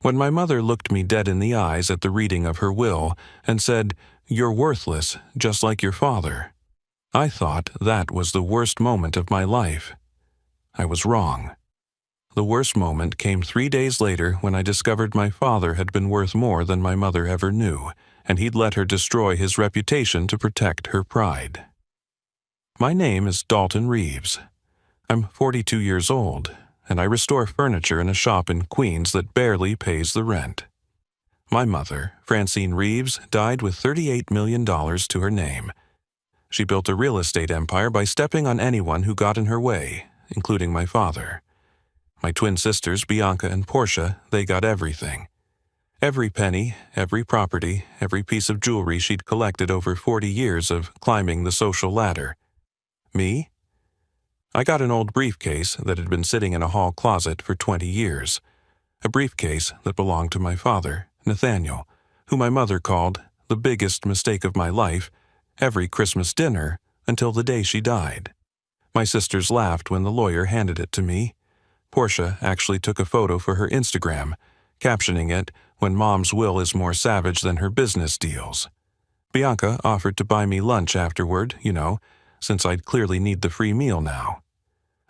When my mother looked me dead in the eyes at the reading of her will and said, "You're worthless, just like your father," I thought that was the worst moment of my life. I was wrong. The worst moment came 3 days later when I discovered my father had been worth more than my mother ever knew, and he'd let her destroy his reputation to protect her pride. My name is Dalton Reeves. I'm 42 years old, and I restore furniture in a shop in Queens that barely pays the rent. My mother, Francine Reeves, died with $38 million to her name. She built a real estate empire by stepping on anyone who got in her way, including my father. My twin sisters, Bianca and Portia, they got everything. Every penny, every property, every piece of jewelry she'd collected over 40 years of climbing the social ladder. Me? I got an old briefcase that had been sitting in a hall closet for 20 years. A briefcase that belonged to my father, Nathaniel, who my mother called the biggest mistake of my life every Christmas dinner until the day she died. My sisters laughed when the lawyer handed it to me. Portia actually took a photo for her Instagram, captioning it, "When Mom's will is more savage than her business deals." Bianca offered to buy me lunch afterward, since I'd clearly need the free meal now.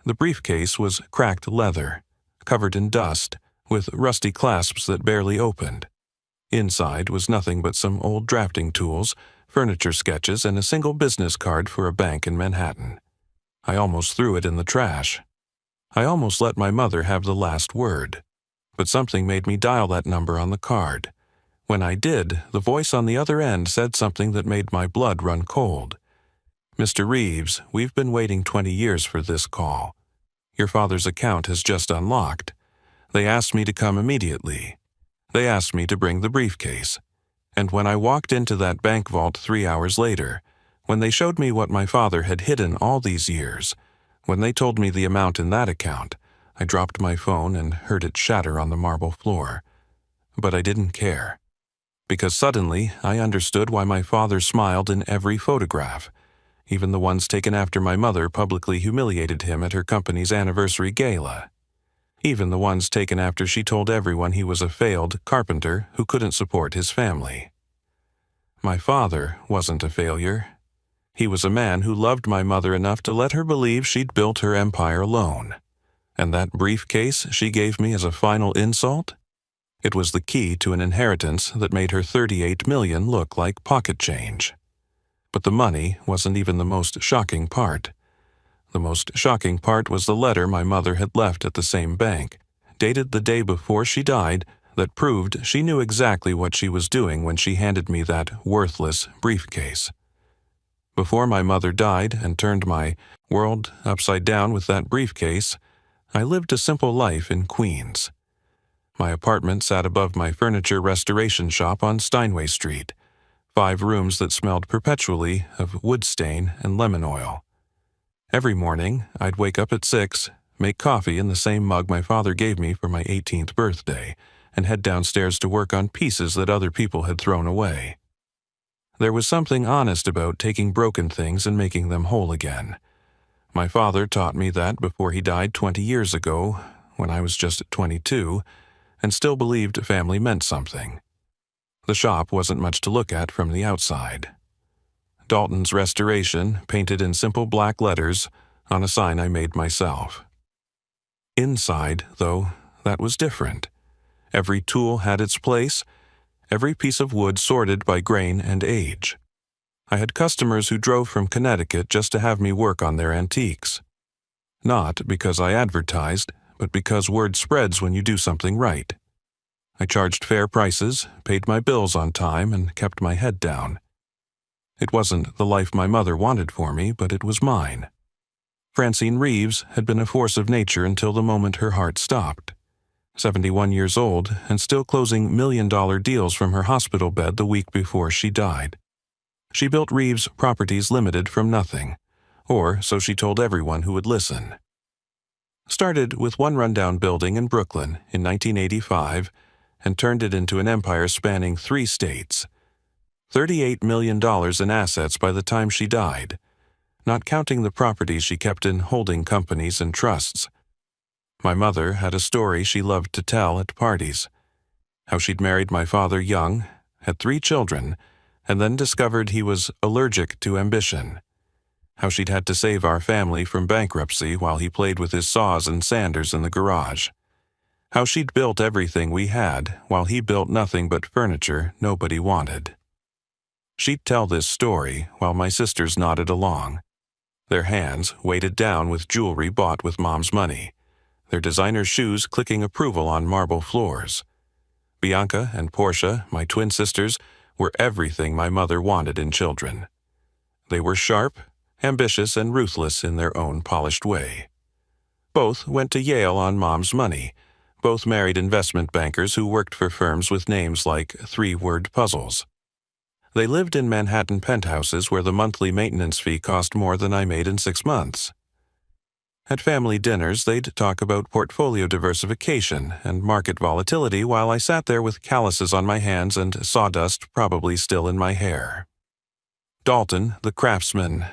The briefcase was cracked leather, covered in dust, with rusty clasps that barely opened. Inside was nothing but some old drafting tools, furniture sketches, and a single business card for a bank in Manhattan. I almost threw it in the trash. I almost let my mother have the last word. But something made me dial that number on the card. When I did, the voice on the other end said something that made my blood run cold. "Mr. Reeves, we've been waiting 20 years for this call. Your father's account has just unlocked. They asked me to come immediately. They asked me to bring the briefcase. And when I walked into that bank vault 3 hours later, when they showed me what my father had hidden all these years, when they told me the amount in that account, I dropped my phone and heard it shatter on the marble floor. But I didn't care. Because suddenly, I understood why my father smiled in every photograph. Even the ones taken after my mother publicly humiliated him at her company's anniversary gala. Even the ones taken after she told everyone he was a failed carpenter who couldn't support his family. My father wasn't a failure. He was a man who loved my mother enough to let her believe she'd built her empire alone. And that briefcase she gave me as a final insult? It was the key to an inheritance that made her $38 million look like pocket change. But the money wasn't even the most shocking part. The most shocking part was the letter my mother had left at the same bank, dated the day before she died, that proved she knew exactly what she was doing when she handed me that worthless briefcase. Before my mother died and turned my world upside down with that briefcase, I lived a simple life in Queens. My apartment sat above my furniture restoration shop on Steinway Street, 5 rooms that smelled perpetually of wood stain and lemon oil. Every morning, I'd wake up at 6, make coffee in the same mug my father gave me for my 18th birthday, and head downstairs to work on pieces that other people had thrown away. There was something honest about taking broken things and making them whole again. My father taught me that before he died 20 years ago, when I was just 22, and still believed family meant something. The shop wasn't much to look at from the outside. Dalton's Restoration, painted in simple black letters, on a sign I made myself. Inside, though, that was different. Every tool had its place, every piece of wood sorted by grain and age. I had customers who drove from Connecticut just to have me work on their antiques. Not because I advertised, but because word spreads when you do something right. I charged fair prices, paid my bills on time, and kept my head down. It wasn't the life my mother wanted for me, but it was mine. Francine Reeves had been a force of nature until the moment her heart stopped. 71 years old, and still closing million-dollar deals from her hospital bed the week before she died. She built Reeves Properties Limited from nothing, or so she told everyone who would listen. Started with one rundown building in Brooklyn in 1985 and turned it into an empire spanning 3 states. $38 million in assets by the time she died, not counting the properties she kept in holding companies and trusts. My mother had a story she loved to tell at parties. How she'd married my father young, had 3 children, and then discovered he was allergic to ambition. How she'd had to save our family from bankruptcy while he played with his saws and sanders in the garage. How she'd built everything we had while he built nothing but furniture nobody wanted. She'd tell this story while my sisters nodded along, their hands weighted down with jewelry bought with Mom's money, their designer shoes clicking approval on marble floors. Bianca and Portia, my twin sisters, were everything my mother wanted in children. They were sharp, ambitious, and ruthless in their own polished way. Both went to Yale on Mom's money. Both married investment bankers who worked for firms with names like 3-word puzzles. They lived in Manhattan penthouses where the monthly maintenance fee cost more than I made in 6 months. At family dinners, they'd talk about portfolio diversification and market volatility while I sat there with calluses on my hands and sawdust probably still in my hair. Dalton, the craftsman,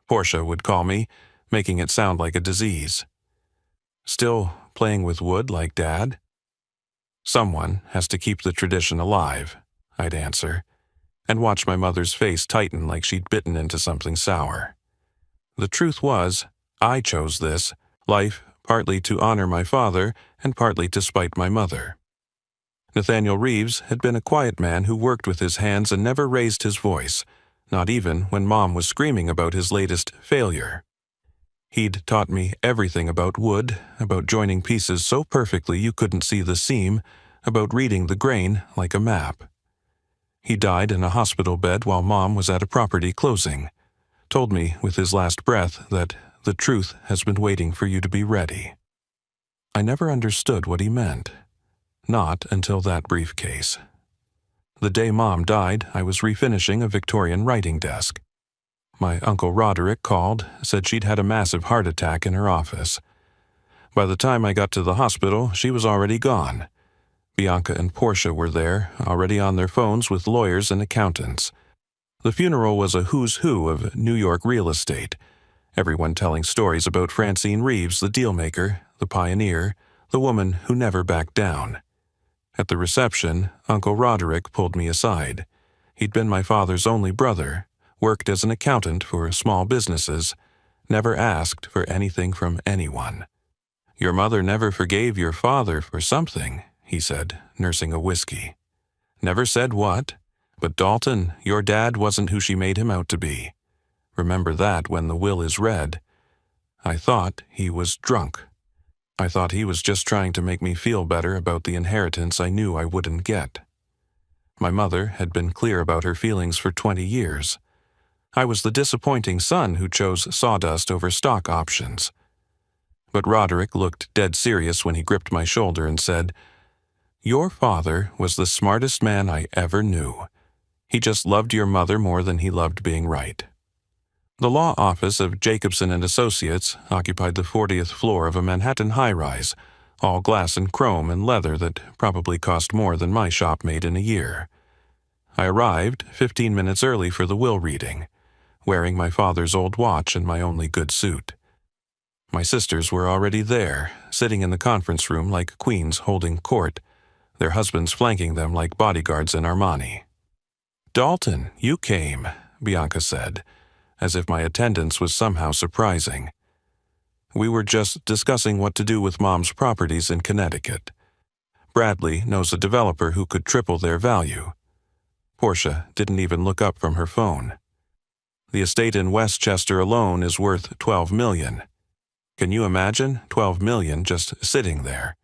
Portia would call me, making it sound like a disease. Still playing with wood like Dad? Someone has to keep the tradition alive, I'd answer, and watch my mother's face tighten like she'd bitten into something sour. The truth was, I chose this life partly to honor my father and partly to spite my mother. Nathaniel Reeves had been a quiet man who worked with his hands and never raised his voice, not even when Mom was screaming about his latest failure. He'd taught me everything about wood, about joining pieces so perfectly you couldn't see the seam, about reading the grain like a map. He died in a hospital bed while Mom was at a property closing, told me with his last breath that the truth has been waiting for you to be ready. I never understood what he meant. Not until that briefcase. The day Mom died, I was refinishing a Victorian writing desk. My Uncle Roderick called, said she'd had a massive heart attack in her office. By the time I got to the hospital, she was already gone. Bianca and Portia were there, already on their phones with lawyers and accountants. The funeral was a who's who of New York real estate, everyone telling stories about Francine Reeves, the dealmaker, the pioneer, the woman who never backed down. At the reception, Uncle Roderick pulled me aside. He'd been my father's only brother, worked as an accountant for small businesses, never asked for anything from anyone. "Your mother never forgave your father for something," he said, nursing a whiskey. "Never said what, but Dalton, your dad wasn't who she made him out to be. Remember that when the will is read." I thought he was drunk. I thought he was just trying to make me feel better about the inheritance I knew I wouldn't get. My mother had been clear about her feelings for 20 years. I was the disappointing son who chose sawdust over stock options. But Roderick looked dead serious when he gripped my shoulder and said, "Your father was the smartest man I ever knew. He just loved your mother more than he loved being right." The law office of Jacobson and Associates occupied the 40th floor of a Manhattan high-rise, all glass and chrome and leather that probably cost more than my shop made in a year. I arrived 15 minutes early for the will reading, wearing my father's old watch and my only good suit. My sisters were already there, sitting in the conference room like queens holding court, their husbands flanking them like bodyguards in Armani. "Dalton, you came," Bianca said, as if my attendance was somehow surprising. "We were just discussing what to do with Mom's properties in Connecticut. Bradley knows a developer who could triple their value." Portia didn't even look up from her phone. "The estate in Westchester alone is worth $12 million. Can you imagine $12 million just sitting there?"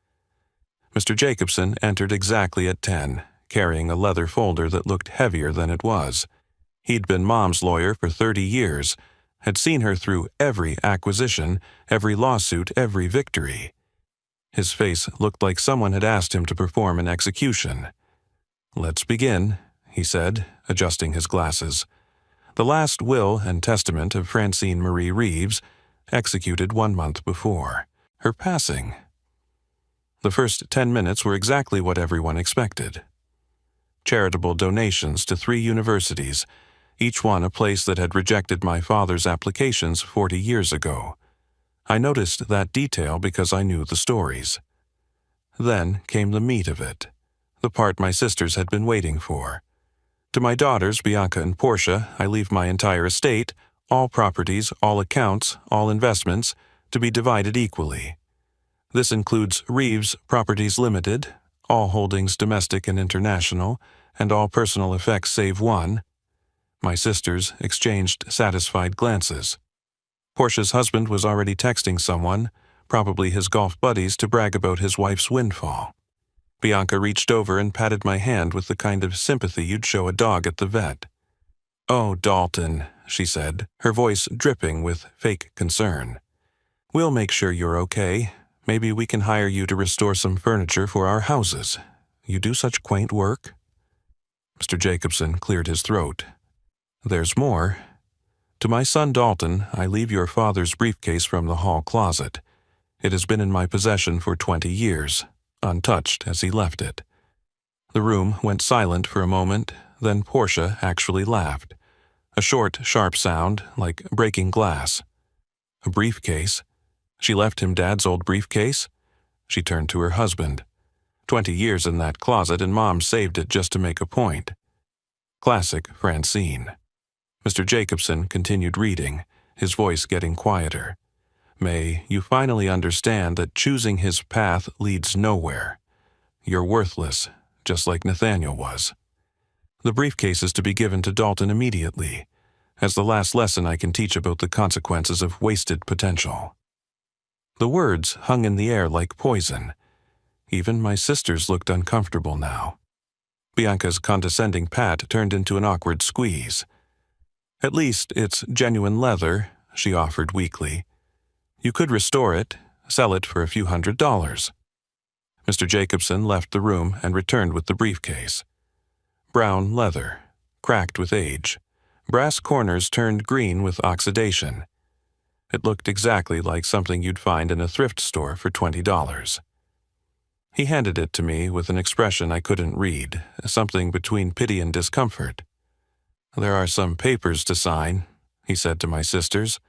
Mr. Jacobson entered exactly at 10, carrying a leather folder that looked heavier than it was. He'd been Mom's lawyer for 30 years, had seen her through every acquisition, every lawsuit, every victory. His face looked like someone had asked him to perform an execution. "Let's begin," he said, adjusting his glasses. "The last will and testament of Francine Marie Reeves, executed 1 month before. Her passing." The first 10 minutes were exactly what everyone expected. Charitable donations to 3 universities, each one a place that had rejected my father's applications 40 years ago. I noticed that detail because I knew the stories. Then came the meat of it, the part my sisters had been waiting for. To my daughters, Bianca and Portia, I leave my entire estate, all properties, all accounts, all investments, to be divided equally. This includes Reeves Properties Limited, all holdings domestic and international, and all personal effects save one. My sisters exchanged satisfied glances. Portia's husband was already texting someone, probably his golf buddies, to brag about his wife's windfall. Bianca reached over and patted my hand with the kind of sympathy you'd show a dog at the vet. "Oh, Dalton," she said, her voice dripping with fake concern. "We'll make sure you're okay. Maybe we can hire you to restore some furniture for our houses. You do such quaint work." Mr. Jacobson cleared his throat. "There's more. To my son Dalton, I leave your father's briefcase from the hall closet. It has been in my possession for 20 years, untouched as he left it." The room went silent for a moment, then Portia actually laughed. A short, sharp sound, like breaking glass. "A briefcase? She left him Dad's old briefcase?" She turned to her husband. 20 years in that closet, and Mom saved it just to make a point. Classic Francine. Mr. Jacobson continued reading, his voice getting quieter. "May you finally understand that choosing his path leads nowhere. You're worthless, just like Nathaniel was. The briefcase is to be given to Dalton immediately, as the last lesson I can teach about the consequences of wasted potential." The words hung in the air like poison. Even my sisters looked uncomfortable now. Bianca's condescending pat turned into an awkward squeeze. "At least it's genuine leather," she offered weakly. "You could restore it, sell it for a few $100s. Mr. Jacobson left the room and returned with the briefcase. Brown leather, cracked with age, brass corners turned green with oxidation. It looked exactly like something you'd find in a thrift store for $20. He handed it to me with an expression I couldn't read, something between pity and discomfort. "There are some papers to sign," he said to my sisters.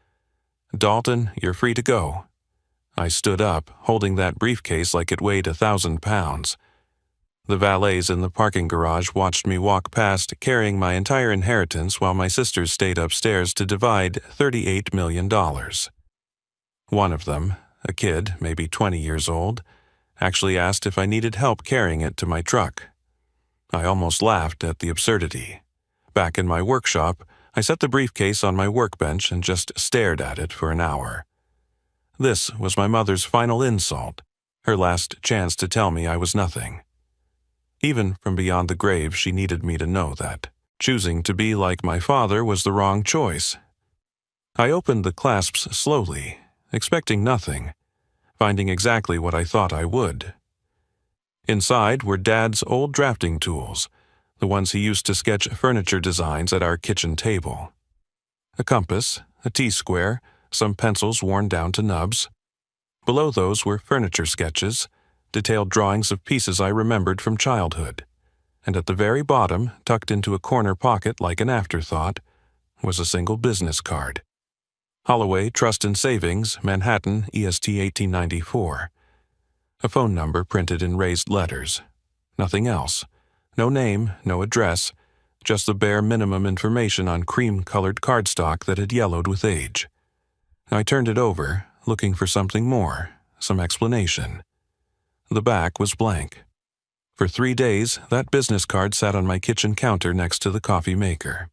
"Dalton, you're free to go." I stood up, holding that briefcase like it weighed 1,000 pounds. The valets in the parking garage watched me walk past carrying my entire inheritance while my sisters stayed upstairs to divide $38 million. One of them, a kid, maybe 20 years old, actually asked if I needed help carrying it to my truck. I almost laughed at the absurdity. Back in my workshop, I set the briefcase on my workbench and just stared at it for an hour. This was my mother's final insult, her last chance to tell me I was nothing. Even from beyond the grave, she needed me to know that choosing to be like my father was the wrong choice. I opened the clasps slowly, expecting nothing, finding exactly what I thought I would. Inside were Dad's old drafting tools, the ones he used to sketch furniture designs at our kitchen table. A compass, a T-square, some pencils worn down to nubs. Below those were furniture sketches, detailed drawings of pieces I remembered from childhood. And at the very bottom, tucked into a corner pocket like an afterthought, was a single business card. Holloway Trust and Savings, Manhattan, EST 1894. A phone number printed in raised letters. Nothing else. No name, no address, just the bare minimum information on cream-colored cardstock that had yellowed with age. I turned it over, looking for something more, some explanation. The back was blank. For 3 days, that business card sat on my kitchen counter next to the coffee maker.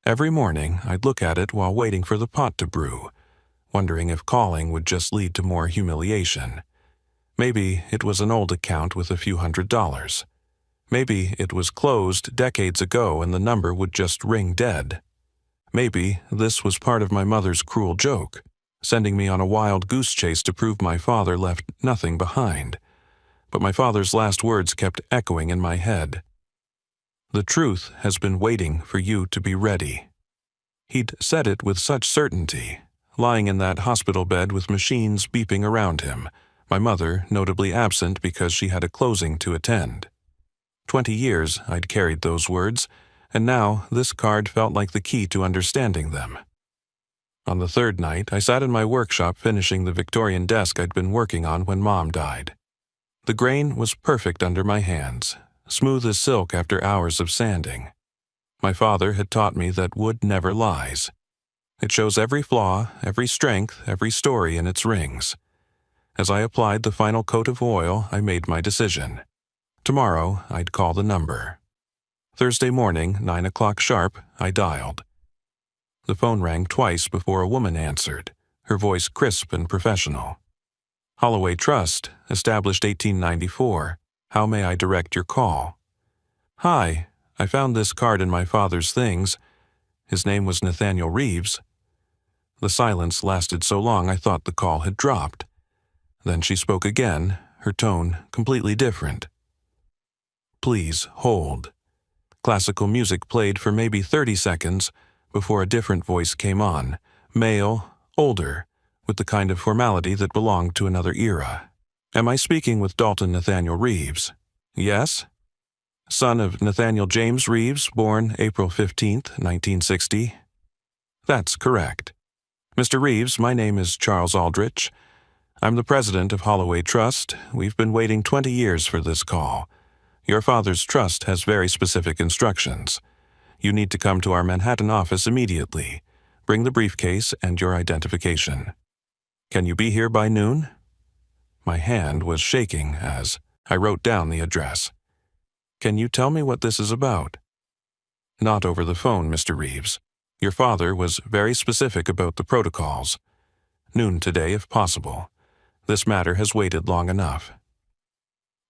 Every morning, I'd look at it while waiting for the pot to brew, wondering if calling would just lead to more humiliation. Maybe it was an old account with a few $100s. Maybe it was closed decades ago and the number would just ring dead. Maybe this was part of my mother's cruel joke, sending me on a wild goose chase to prove my father left nothing behind. But my father's last words kept echoing in my head. "The truth has been waiting for you to be ready." He'd said it with such certainty, lying in that hospital bed with machines beeping around him, my mother notably absent because she had a closing to attend. 20 years I'd carried those words, and now this card felt like the key to understanding them. On the third night, I sat in my workshop finishing the Victorian desk I'd been working on when Mom died. The grain was perfect under my hands, smooth as silk after hours of sanding. My father had taught me that wood never lies. It shows every flaw, every strength, every story in its rings. As I applied the final coat of oil, I made my decision. Tomorrow, I'd call the number. Thursday morning, 9 o'clock sharp, I dialed. The phone rang twice before a woman answered, her voice crisp and professional. Holloway Trust, established 1894. How may I direct your call? Hi, I found this card in my father's things. His name was Nathaniel Reeves. The silence lasted so long I thought the call had dropped. Then she spoke again, her tone completely different. Please hold. Classical music played for maybe 30 seconds before a different voice came on, male, older, with the kind of formality that belonged to another era. Am I speaking with Dalton Nathaniel Reeves? Yes? Son of Nathaniel James Reeves, born April 15th, 1960? That's correct. Mr. Reeves, my name is Charles Aldrich. I'm the president of Holloway Trust. We've been waiting 20 years for this call. Your father's trust has very specific instructions. You need to come to our Manhattan office immediately. Bring the briefcase and your identification. Can you be here by noon? My hand was shaking as I wrote down the address. Can you tell me what this is about? Not over the phone, Mr. Reeves. Your father was very specific about the protocols. Noon today, if possible. This matter has waited long enough.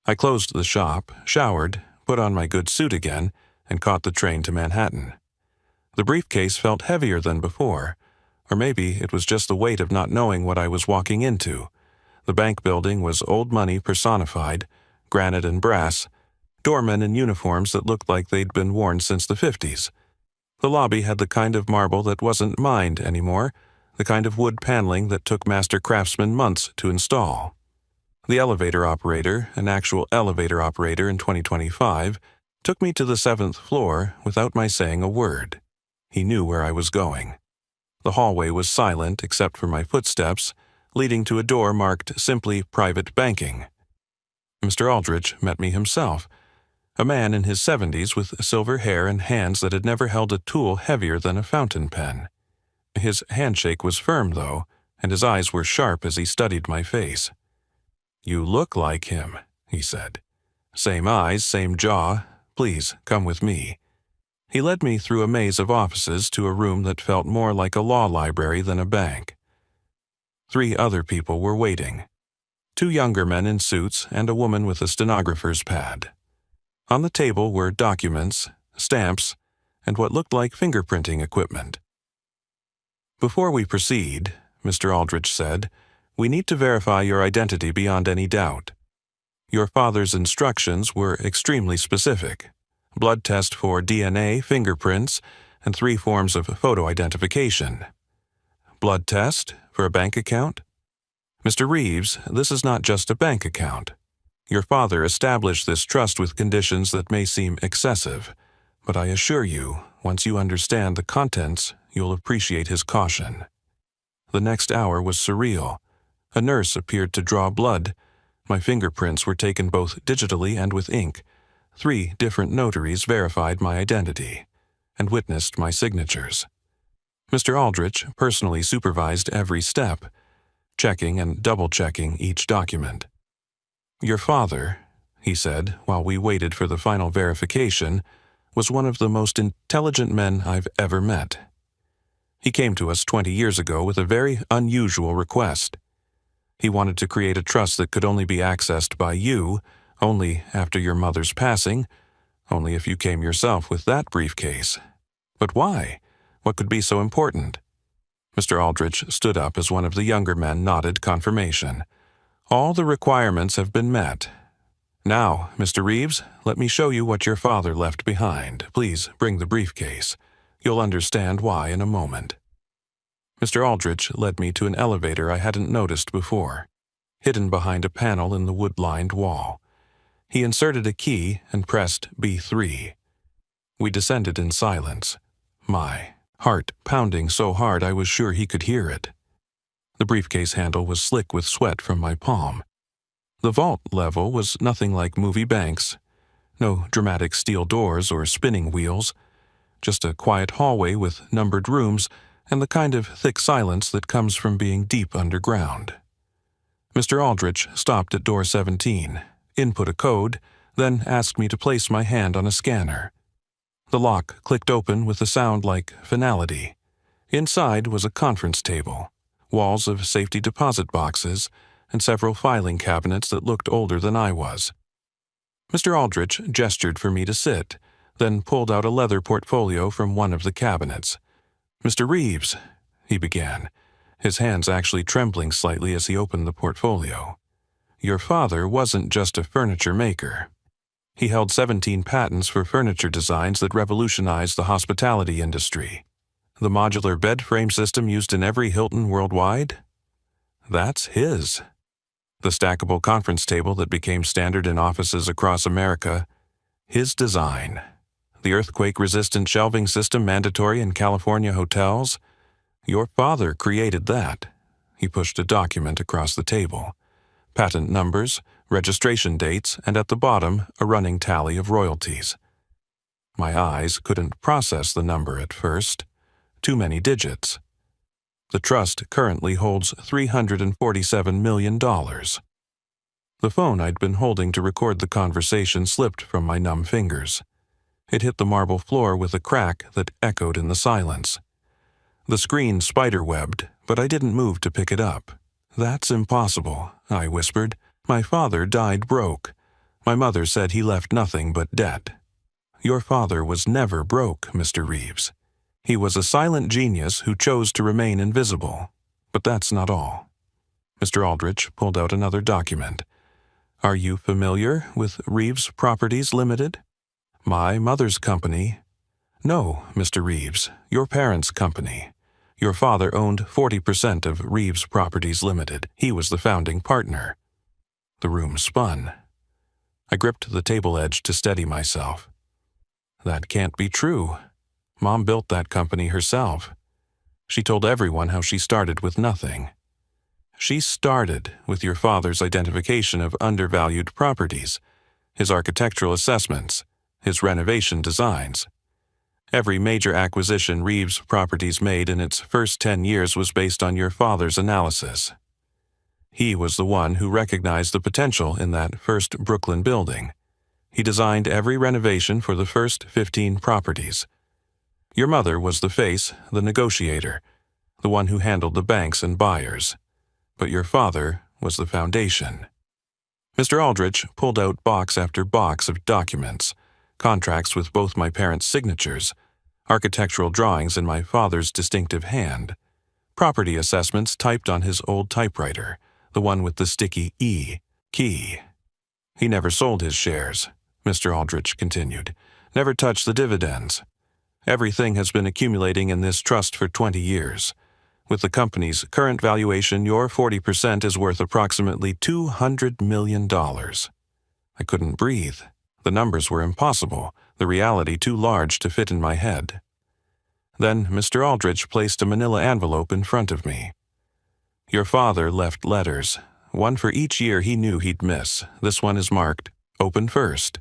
I closed the shop, showered, put on my good suit again, and caught the train to Manhattan. The briefcase felt heavier than before, or maybe it was just the weight of not knowing what I was walking into. The bank building was old money personified, granite and brass, doormen in uniforms that looked like they'd been worn since the 50s. The lobby had the kind of marble that wasn't mined anymore, the kind of wood paneling that took master craftsmen months to install. The elevator operator, an actual elevator operator in 2025, took me to the 7th floor without my saying a word. He knew where I was going. The hallway was silent except for my footsteps, leading to a door marked simply Private Banking. Mr. Aldrich met me himself, a man in his 70s with silver hair and hands that had never held a tool heavier than a fountain pen. His handshake was firm, though, and his eyes were sharp as he studied my face. You look like him, he said. Same eyes, same jaw. Please, come with me. He led me through a maze of offices to a room that felt more like a law library than a bank. 3 other people were waiting. 2 younger men in suits and a woman with a stenographer's pad. On the table were documents, stamps, and what looked like fingerprinting equipment. Before we proceed, Mr. Aldrich said, we need to verify your identity beyond any doubt. Your father's instructions were extremely specific. Blood test for DNA, fingerprints, and 3 forms of photo identification. Blood test for a bank account? Mr. Reeves, this is not just a bank account. Your father established this trust with conditions that may seem excessive, but I assure you, once you understand the contents, you'll appreciate his caution. The next hour was surreal. A nurse appeared to draw blood. My fingerprints were taken both digitally and with ink. 3 different notaries verified my identity and witnessed my signatures. Mr. Aldrich personally supervised every step, checking and double-checking each document. Your father, he said while we waited for the final verification, was one of the most intelligent men I've ever met. He came to us 20 years ago with a very unusual request. He wanted to create a trust that could only be accessed by you, only after your mother's passing, only if you came yourself with that briefcase. But why? What could be so important? Mr. Aldrich stood up as one of the younger men nodded confirmation. All the requirements have been met. Now, Mr. Reeves, let me show you what your father left behind. Please bring the briefcase. You'll understand why in a moment. Mr. Aldrich led me to an elevator I hadn't noticed before, hidden behind a panel in the wood-lined wall. He inserted a key and pressed B3. We descended in silence, my heart pounding so hard I was sure he could hear it. The briefcase handle was slick with sweat from my palm. The vault level was nothing like movie banks. No dramatic steel doors or spinning wheels, just a quiet hallway with numbered rooms and the kind of thick silence that comes from being deep underground. Mr. Aldrich stopped at door 17, input a code, then asked me to place my hand on a scanner. The lock clicked open with a sound like finality. Inside was a conference table, walls of safety deposit boxes, and several filing cabinets that looked older than I was. Mr. Aldrich gestured for me to sit, then pulled out a leather portfolio from one of the cabinets. "Mr. Reeves," he began, his hands actually trembling slightly as he opened the portfolio. "Your father wasn't just a furniture maker. He held 17 patents for furniture designs that revolutionized the hospitality industry. The modular bed frame system used in every Hilton worldwide? That's his. The stackable conference table that became standard in offices across America? His design. The earthquake-resistant shelving system mandatory in California hotels? Your father created that." He pushed a document across the table. Patent numbers, registration dates, and at the bottom, a running tally of royalties. My eyes couldn't process the number at first. Too many digits. The trust currently holds $347 million. The phone I'd been holding to record the conversation slipped from my numb fingers. It hit the marble floor with a crack that echoed in the silence. The screen spiderwebbed, but I didn't move to pick it up. "That's impossible," I whispered. "My father died broke. My mother said he left nothing but debt." "Your father was never broke, Mr. Reeves. He was a silent genius who chose to remain invisible. But that's not all." Mr. Aldrich pulled out another document. "Are you familiar with Reeves Properties Limited?" "My mother's company." "No, Mr. Reeves, your parents' company. Your father owned 40% of Reeves Properties Limited. He was the founding partner." The room spun. I gripped the table edge to steady myself. "That can't be true. Mom built that company herself. She told everyone how she started with nothing. She started with your father's identification of undervalued properties, his architectural assessments, his renovation designs. Every major acquisition Reeves Properties made in its first 10 years was based on your father's analysis. He was the one who recognized the potential in that first Brooklyn building. He designed every renovation for the first 15 properties. Your mother was the face, the negotiator, the one who handled the banks and buyers. But your father was the foundation." Mr. Aldrich pulled out box after box of documents, contracts with both my parents' signatures, architectural drawings in my father's distinctive hand, property assessments typed on his old typewriter, the one with the sticky E key. "He never sold his shares," Mr. Aldrich continued, "never touched the dividends. Everything has been accumulating in this trust for 20 years. With the company's current valuation, your 40% is worth approximately $200 million. I couldn't breathe. The numbers were impossible, the reality too large to fit in my head. Then Mr. Aldrich placed a manila envelope in front of me. "Your father left letters, one for each year he knew he'd miss. This one is marked, 'Open first.'"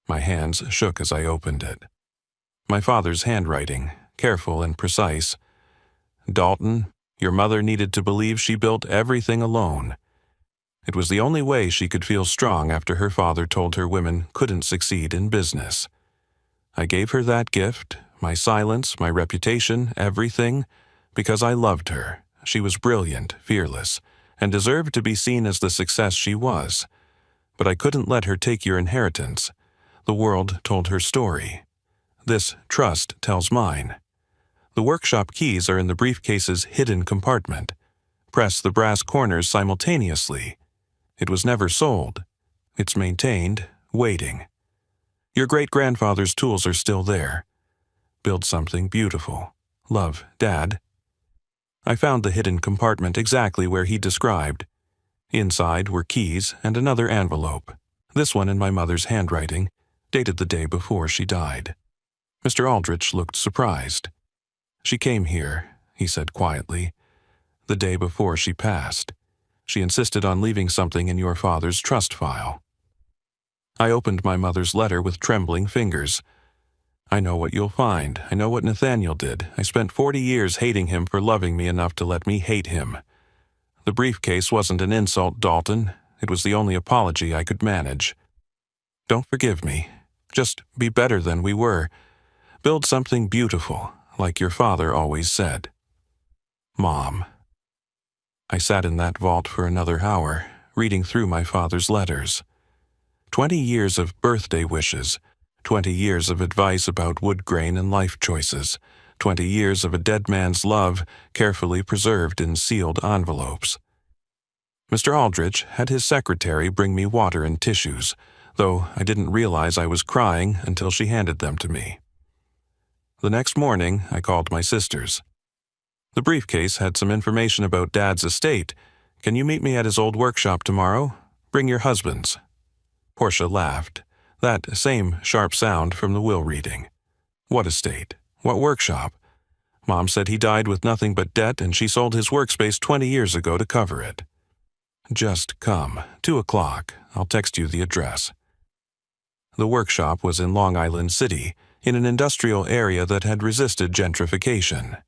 My hands shook as I opened it. My father's handwriting, careful and precise. "Dalton, your mother needed to believe she built everything alone. It was the only way she could feel strong after her father told her women couldn't succeed in business. I gave her that gift, my silence, my reputation, everything, because I loved her. She was brilliant, fearless, and deserved to be seen as the success she was. But I couldn't let her take your inheritance. The world told her story. This trust tells mine. The workshop keys are in the briefcase's hidden compartment. Press the brass corners simultaneously. It was never sold. It's maintained, waiting. Your great-grandfather's tools are still there. Build something beautiful. Love, Dad." I found the hidden compartment exactly where he described. Inside were keys and another envelope, this one in my mother's handwriting, dated the day before she died. Mr. Aldrich looked surprised. "She came here," he said quietly, "the day before she passed. She insisted on leaving something in your father's trust file." I opened my mother's letter with trembling fingers. I know what you'll find. I know what Nathaniel did. I spent 40 years hating him for loving me enough to let me hate him. The briefcase wasn't an insult, Dalton. It was the only apology I could manage. Don't forgive me. Just be better than we were. Build something beautiful, like your father always said. Mom. I sat in that vault for another hour, reading through my father's letters. 20 years of birthday wishes, 20 years of advice about wood grain and life choices, 20 years of a dead man's love carefully preserved in sealed envelopes. Mr. Aldrich had his secretary bring me water and tissues, though I didn't realize I was crying until she handed them to me. The next morning, I called my sisters. The briefcase had some information about Dad's estate. Can you meet me at his old workshop tomorrow? Bring your husbands. Portia laughed. That same sharp sound from the will reading. What estate? What workshop? Mom said he died with nothing but debt and she sold his workspace 20 years ago to cover it. Just come. 2 o'clock. I'll text you the address. The workshop was in Long Island City, in an industrial area that had resisted gentrification.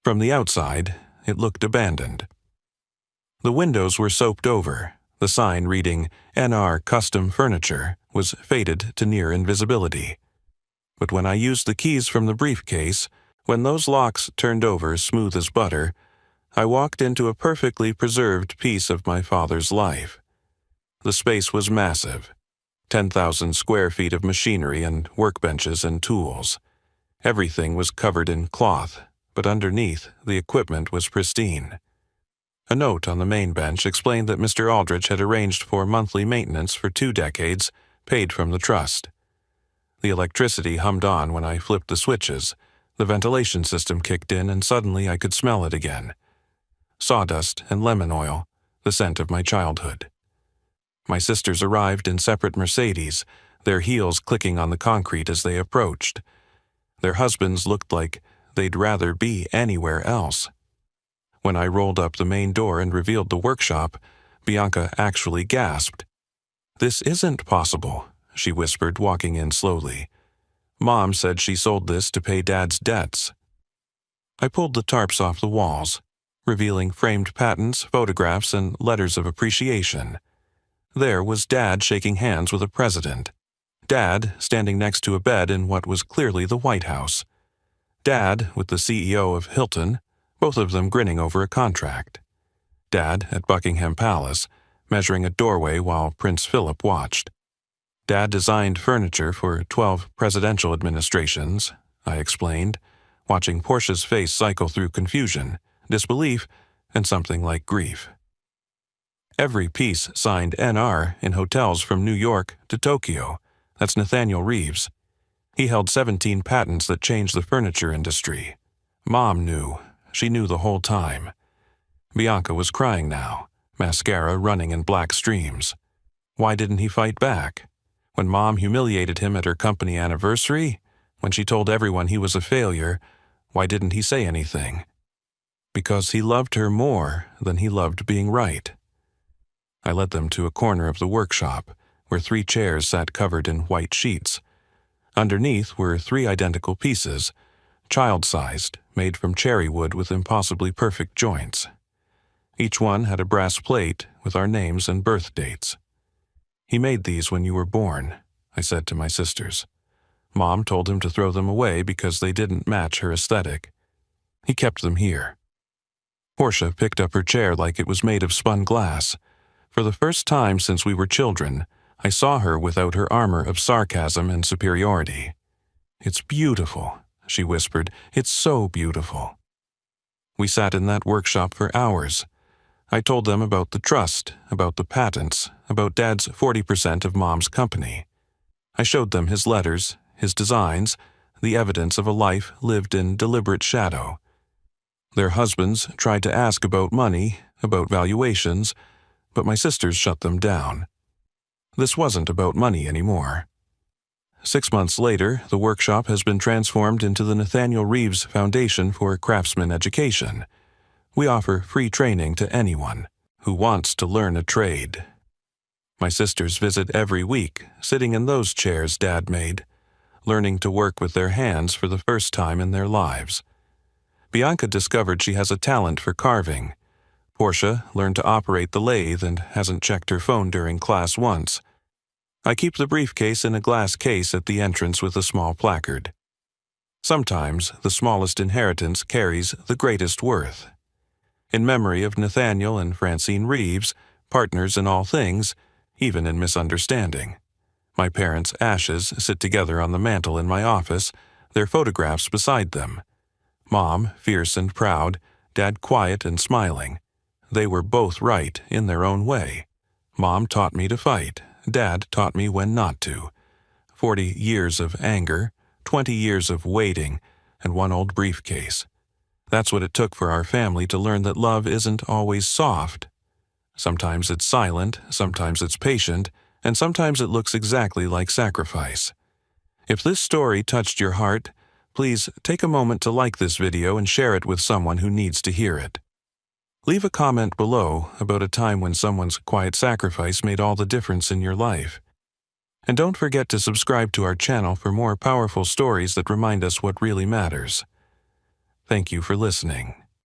From the outside, it looked abandoned. The windows were soaped over. The sign reading NR Custom Furniture was faded to near invisibility. But when I used the keys from the briefcase, when those locks turned over smooth as butter, I walked into a perfectly preserved piece of my father's life. The space was massive. 10,000 square feet of machinery and workbenches and tools. Everything was covered in cloth, but underneath, the equipment was pristine. A note on the main bench explained that Mr. Aldrich had arranged for monthly maintenance for 2 decades, paid from the trust. The electricity hummed on when I flipped the switches. The ventilation system kicked in and suddenly I could smell it again. Sawdust and lemon oil, the scent of my childhood. My sisters arrived in separate Mercedes, their heels clicking on the concrete as they approached. Their husbands looked like they'd rather be anywhere else. When I rolled up the main door and revealed the workshop, Bianca actually gasped. "This isn't possible," she whispered, walking in slowly. "Mom said she sold this to pay Dad's debts." I pulled the tarps off the walls, revealing framed patents, photographs, and letters of appreciation. There was Dad shaking hands with a president. Dad standing next to a bed in what was clearly the White House. Dad with the CEO of Hilton, both of them grinning over a contract. Dad at Buckingham Palace, measuring a doorway while Prince Philip watched. Dad designed furniture for 12 presidential administrations, I explained, watching Portia's face cycle through confusion, disbelief, and something like grief. Every piece signed NR in hotels from New York to Tokyo. That's Nathaniel Reeves. He held 17 patents that changed the furniture industry. Mom knew. She knew the whole time. Bianca was crying now, mascara running in black streams. Why didn't he fight back? When Mom humiliated him at her company anniversary, when she told everyone he was a failure, why didn't he say anything? Because he loved her more than he loved being right. I led them to a corner of the workshop, where 3 chairs sat covered in white sheets. Underneath were 3 identical pieces, child-sized, made from cherry wood with impossibly perfect joints. Each one had a brass plate with our names and birth dates. "He made these when you were born," I said to my sisters. Mom told him to throw them away because they didn't match her aesthetic. He kept them here. Portia picked up her chair like it was made of spun glass. For the first time since we were children, I saw her without her armor of sarcasm and superiority. "It's beautiful," she whispered. "It's so beautiful." We sat in that workshop for hours. I told them about the trust, about the patents, about Dad's 40% of Mom's company. I showed them his letters, his designs, the evidence of a life lived in deliberate shadow. Their husbands tried to ask about money, about valuations, but my sisters shut them down. This wasn't about money anymore. 6 months later, the workshop has been transformed into the Nathaniel Reeves Foundation for Craftsman Education. We offer free training to anyone who wants to learn a trade. My sisters visit every week, sitting in those chairs Dad made, learning to work with their hands for the first time in their lives. Bianca discovered she has a talent for carving. Portia learned to operate the lathe and hasn't checked her phone during class once. I keep the briefcase in a glass case at the entrance with a small placard. Sometimes the smallest inheritance carries the greatest worth. In memory of Nathaniel and Francine Reeves, partners in all things, even in misunderstanding. My parents' ashes sit together on the mantel in my office, their photographs beside them. Mom, fierce and proud, Dad quiet and smiling. They were both right in their own way. Mom taught me to fight. Dad taught me when not to. 40 years of anger, 20 years of waiting, and one old briefcase. That's what it took for our family to learn that love isn't always soft. Sometimes it's silent, sometimes it's patient, and sometimes it looks exactly like sacrifice. If this story touched your heart, please take a moment to like this video and share it with someone who needs to hear it. Leave a comment below about a time when someone's quiet sacrifice made all the difference in your life. And don't forget to subscribe to our channel for more powerful stories that remind us what really matters. Thank you for listening.